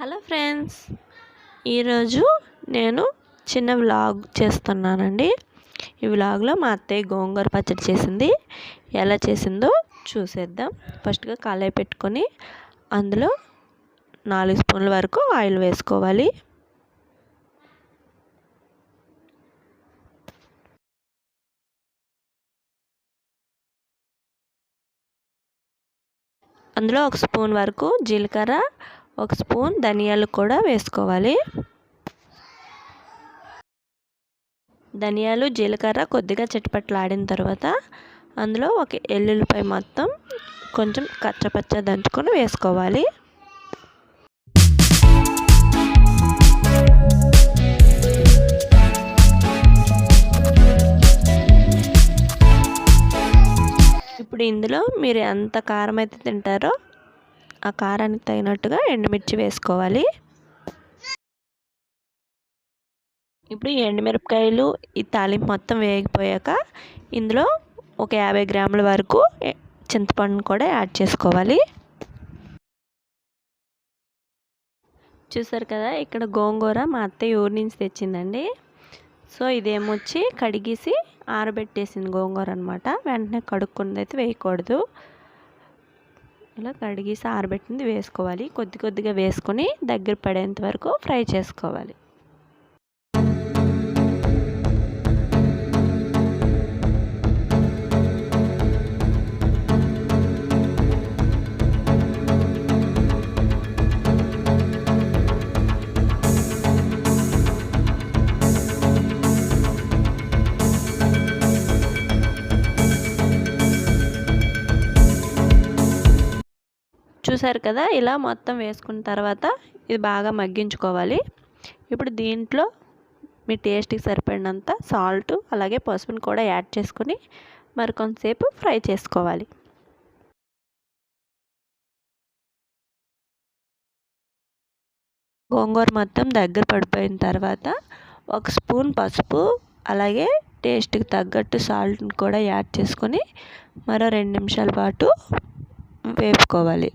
Hello friends, ఈరోజు నేను చిన్న వ్లాగ్ చేస్తున్నానండి. ఈ వ్లాగ్లో మా అత్తయ్య గోంగూర పచ్చడి చేసింది. ఎలా చేసిందో చూసేద్దాం. ఫస్ట్గా కళాయి పెట్టుకొని అందులో 4 స్పూన్ల వరకు ఆయిల్ వేసుకోవాలి. అందులో 1 స్పూన్ వరకు జీలకర్ర, 1 స్పూన్ ధనియాలు కూడా వేసుకోవాలి. ధనియాలు, జీలకర్ర కొద్దిగా చిటపటలాడిన తర్వాత అందులో ఒక ఎల్లుల్లిపాయ మొత్తం కొంచెం కచ్చపచ్చ దంచుకొని వేసుకోవాలి. ఇప్పుడు ఇందులో మీరు ఎంత కారం అయితే తింటారో ఆ కారానికి తగినట్టుగా ఎండుమిర్చి వేసుకోవాలి. ఇప్పుడు ఎండుమిరపకాయలు ఈ తాలింపు మొత్తం వేగిపోయాక ఇందులో ఒక 50 గ్రాముల వరకు చింతపండును కూడా యాడ్ చేసుకోవాలి. చూసారు కదా, ఇక్కడ గోంగూర మా అత్తయ్య ఊరి నుంచి తెచ్చిందండి. సో ఇదేమొచ్చి కడిగేసి ఆరబెట్టేసింది గోంగూర అనమాట. వెంటనే కడుక్కున్నది అయితే వేయకూడదు. ఇలా కడిగేసి ఆరబెట్టింది వేసుకోవాలి. కొద్ది కొద్దిగా వేసుకొని దగ్గర పడేంత వరకు ఫ్రై చేసుకోవాలి. చూసారు కదా, ఇలా మొత్తం వేసుకున్న తర్వాత ఇది బాగా మగ్గించుకోవాలి. ఇప్పుడు దీంట్లో మీ టేస్ట్కి సరిపడినంత సాల్ట్ అలాగే పసుపుని కూడా యాడ్ చేసుకొని మరి కొంతసేపు ఫ్రై చేసుకోవాలి. గోంగూర మొత్తం దగ్గర పడిపోయిన తర్వాత 1 స్పూన్ పసుపు అలాగే టేస్ట్కి తగ్గట్టు సాల్ట్ని కూడా యాడ్ చేసుకొని మరో 2 నిమిషాల పాటు వేపుకోవాలి.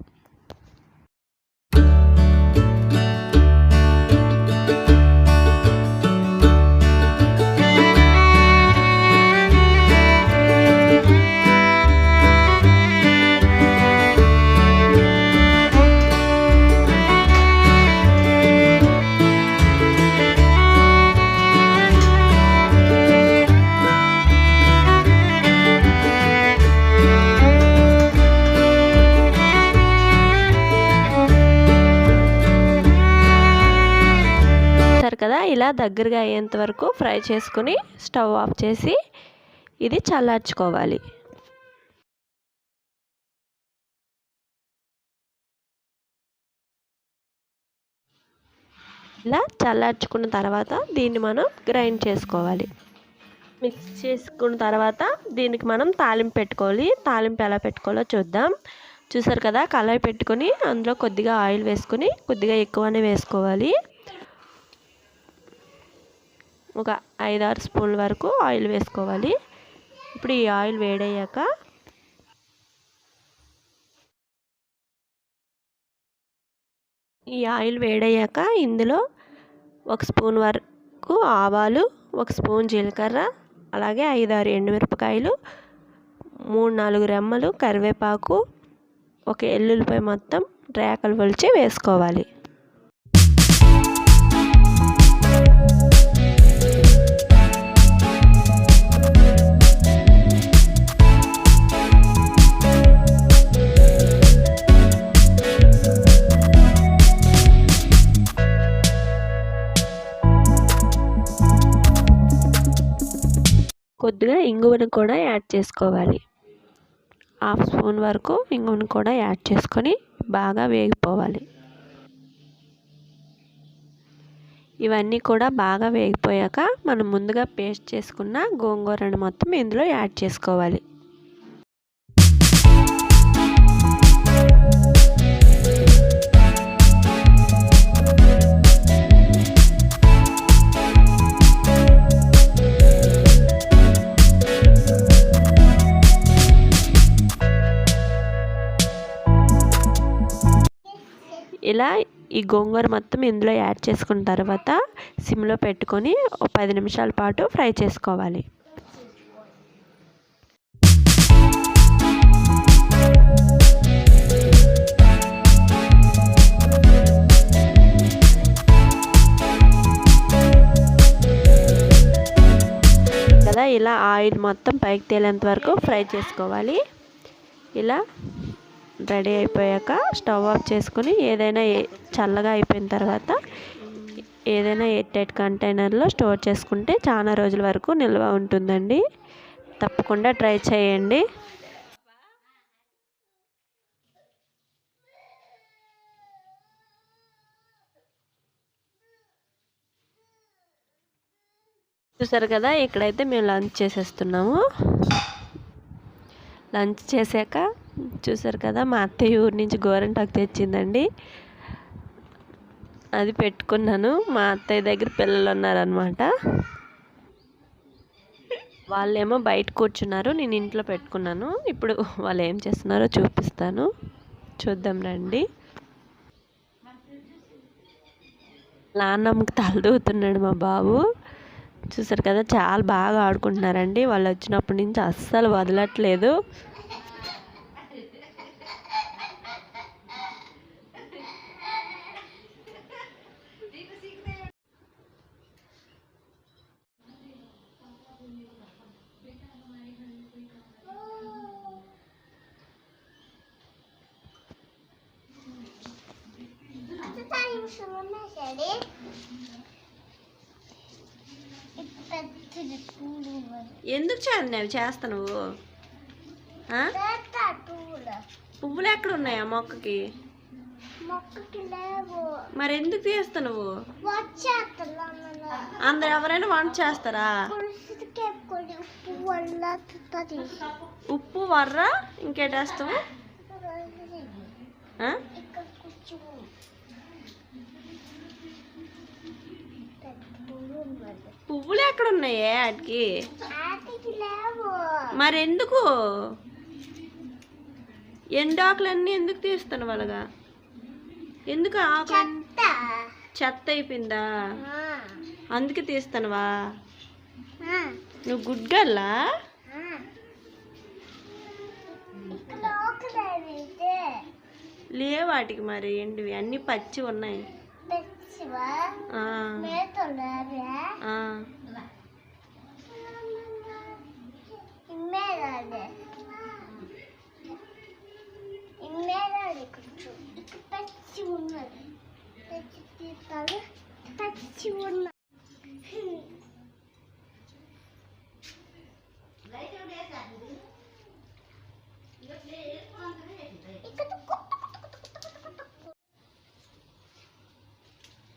కదా, ఇలా దగ్గరగా అయ్యేంత వరకు ఫ్రై చేసుకుని స్టవ్ ఆఫ్ చేసి ఇది చల్లార్చుకోవాలి. ఇలా చల్లార్చుకున్న తర్వాత దీన్ని మనం గ్రైండ్ చేసుకోవాలి. మిక్స్ చేసుకున్న తర్వాత దీనికి మనం తాలింపు పెట్టుకోవాలి. తాలింపు ఎలా పెట్టుకోవాలో చూద్దాం. చూసారు కదా, కళాయి పెట్టుకొని అందులో కొద్దిగా ఆయిల్ వేసుకొని కొద్దిగా ఎక్కువనే వేసుకోవాలి. ఒక 5-6 స్పూన్ల వరకు ఆయిల్ వేసుకోవాలి. ఇప్పుడు ఈ ఆయిల్ వేడయ్యాక ఇందులో 1 స్పూన్ వరకు ఆవాలు, 1 స్పూన్ జీలకర్ర అలాగే 5-6 ఎండుమిరపకాయలు, 3-4 రెమ్మలు కరివేపాకు, ఒక ఎల్లుల్లిపాయ మొత్తం రేకలు వలిచి వేసుకోవాలి. కొద్దిగా ఇంగువను కూడా యాడ్ చేసుకోవాలి. 1/2 స్పూన్ వరకు ఇంగువను కూడా యాడ్ చేసుకొని బాగా వేగిపోవాలి. ఇవన్నీ కూడా బాగా వేగిపోయాక మనం ముందుగా పేస్ట్ చేసుకున్న గోంగూరను మొత్తం ఇందులో యాడ్ చేసుకోవాలి. ఇలా ఈ గోంగూర మొత్తం ఇందులో యాడ్ చేసుకున్న తర్వాత సిమ్లో పెట్టుకొని ఒక 10 నిమిషాల పాటు ఫ్రై చేసుకోవాలి. కదా ఇలా ఆయిల్ మొత్తం పైకి తేలేంత వరకు ఫ్రై చేసుకోవాలి. ఇలా రెడీ అయిపోయాక స్టవ్ ఆఫ్ చేసుకుని ఏదైనా చల్లగా అయిపోయిన తర్వాత ఏదైనా ఎయిర్ టైట్ కంటైనర్లో స్టోర్ చేసుకుంటే చాలా రోజుల వరకు నిల్వ ఉంటుందండి. తప్పకుండా ట్రై చేయండి. చూసారు కదా, ఇక్కడైతే మేము లంచ్ చేసేస్తున్నాము. లంచ్ చేశాక చూసారు కదా, మా అత్తయ్య ఊరి నుంచి గోరంటాకు తెచ్చిందండి. అది పెట్టుకున్నాను. మా అత్తయ్య దగ్గర పిల్లలు ఉన్నారనమాట. వాళ్ళేమో బయట కూర్చున్నారు, నేను ఇంట్లో పెట్టుకున్నాను. ఇప్పుడు వాళ్ళు ఏం చేస్తున్నారో చూపిస్తాను, చూద్దాం రండి. నాన్నమ్మకి తలదూతున్నాడు మా బాబు. చూసారు కదా, చాలా బాగా ఆడుకుంటున్నారండి. వాళ్ళు వచ్చినప్పటి నుంచి అస్సలు వదలట్లేదు. ఎందుకు చేస్తున్నావు చేస్తావు? పువ్వులు ఎక్కడ ఉన్నాయా మొక్కకి? మరి ఎందుకు తీస్తున్నావు? అందరు ఎవరైనా వంట చేస్తారా? ఉప్పు వర్ర ఇంకేటేస్తావు? పువ్వులు ఎక్కడ ఉన్నాయే వాటికి? మరి ఎందుకు ఎండాకులన్నీ ఎందుకు తీస్తాను వాళ్ళగా? ఎందుకు ఆకులు చెత్త అయిపోయిందా అందుకే తీస్తానువా? నువ్వు గుడ్గల్లా? లే వాటికి మరి ఎండివి అన్ని పచ్చి ఉన్నాయి.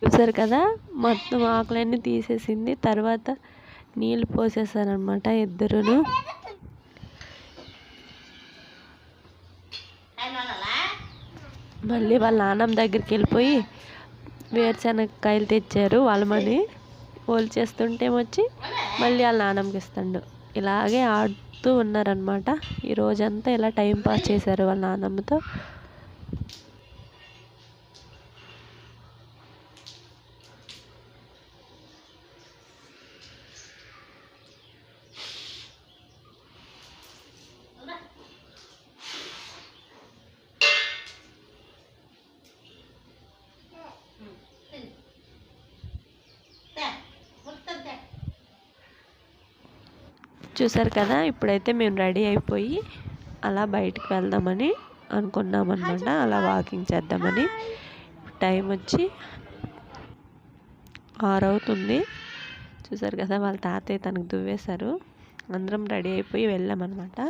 చూసారు కదా, మొత్తం ఆకులన్నీ తీసేసింది. తర్వాత నీళ్ళు పోసేసారనమాట ఇద్దరును. మళ్ళీ వాళ్ళ నాన్నమ్మ దగ్గరికి వెళ్ళిపోయి వేరుశనగకాయలు తెచ్చారు వాళ్ళమని ఓల్ చేస్తుంటే వచ్చి మళ్ళీ వాళ్ళ నాన్నమ్మకి ఇస్తాడు. ఇలాగే ఆడుతూ ఉన్నారనమాట. ఈ రోజంతా ఇలా టైం పాస్ చేశారు వాళ్ళ నాన్నమ్మతో. చూసారు కదా, ఇప్పుడైతే మేము రెడీ అయిపోయి అలా బయటికి వెళ్దామని అనుకున్నాం అనమాట. అలా వాకింగ్ చేద్దామని. టైం వచ్చి 6 అవుతుంది. చూసారు కదా, వాళ్ళ తాతయ్య తనకు దువ్వేశారు. అందరం రెడీ అయిపోయి వెళ్ళామన్నమాట.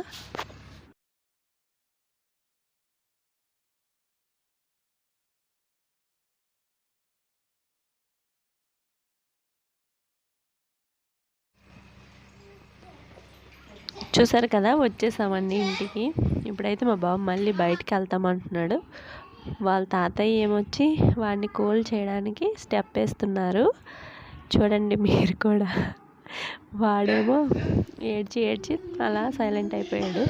చూసారు కదా, వచ్చేసామండి ఇంటికి. ఇప్పుడైతే మా బాబు మళ్ళీ బయటికి వెళ్తామంటున్నాడు. వాళ్ళ తాతయ్య ఏమొచ్చి వాడిని కూల్ చేయడానికి స్టెప్ వేస్తున్నారు. చూడండి మీరు కూడా. వాడేమో ఏడ్చి ఏడ్చి అలా సైలెంట్ అయిపోయాడు.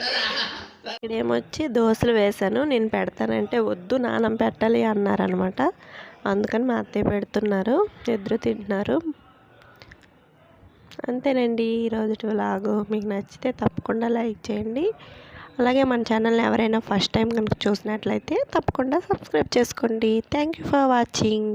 ఇక్కడేమొచ్చి దోశలు వేశాను, నేను పెడతానంటే వద్దు నాన్నమ్మ పెట్టాలి అన్నారనమాట. అందుకని మా అత్తయ్య పెడుతున్నారు, ఇద్దరు తింటున్నారు. అంతేనండి ఈరోజు వ్లాగు. మీకు నచ్చితే తప్పకుండా లైక్ చేయండి. అలాగే మన ఛానల్ని ఎవరైనా ఫస్ట్ టైం కనుక చూసినట్లయితే తప్పకుండా సబ్స్క్రైబ్ చేసుకోండి. Thank you for watching.